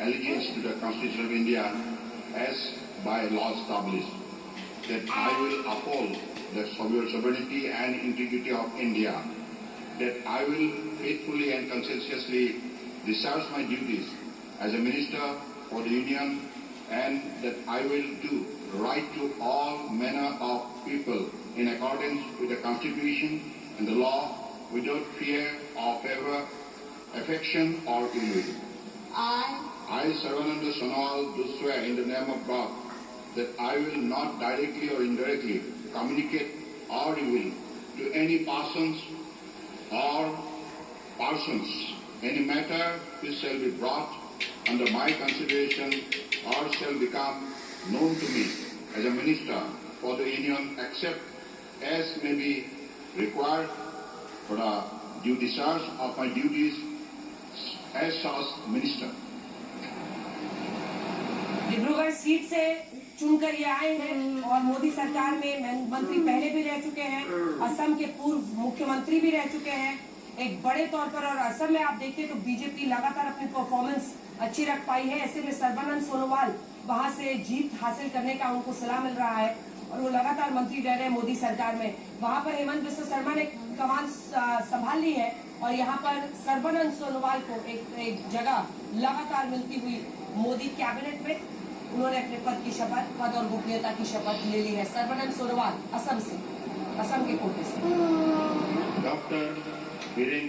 allegiance to the Constitution of India as by law established, that I will uphold the sovereignty and integrity of India, that I will faithfully and conscientiously discharge my duties as a minister for the Union, and that I will do right to all manner of people in accordance with the Constitution and the law, without fear or favor, affection or ill will. I, Sarvananda Sonowal, do swear in the name of God that I will not directly or indirectly communicate or reveal to any persons or persons any matter which shall be brought under my consideration or shall become known to me as a minister for the Union, except as may be required for the due discharge of my duties as such minister. Dibrugarh seat से चुनकर ये आए हैं और मोदी सरकार में मंत्री पहले भी रह चुके हैं, असम के पूर्व मुख्यमंत्री भी रह चुके हैं एक बड़े तौर पर। और असम में आप देखिए तो बीजेपी लगातार अपनी परफॉर्मेंस अच्छी रख पाई है। ऐसे में सर्बानंद सोनोवाल वहां से जीत हासिल करने का उनको सलाह मिल रहा है और वो लगातार मंत्री रह रहे हैं मोदी सरकार में। वहां पर हेमंत बिस्वा शर्मा ने कमान संभाल ली है और यहाँ पर सर्बानंद सोनोवाल को एक जगह लगातार मिलती हुई मोदी कैबिनेट में उन्होंने अपने पद और गोपनीयता की शपथ ले ली है। सर्बानंद सोनोवाल असम के कोटे से। डॉक्टर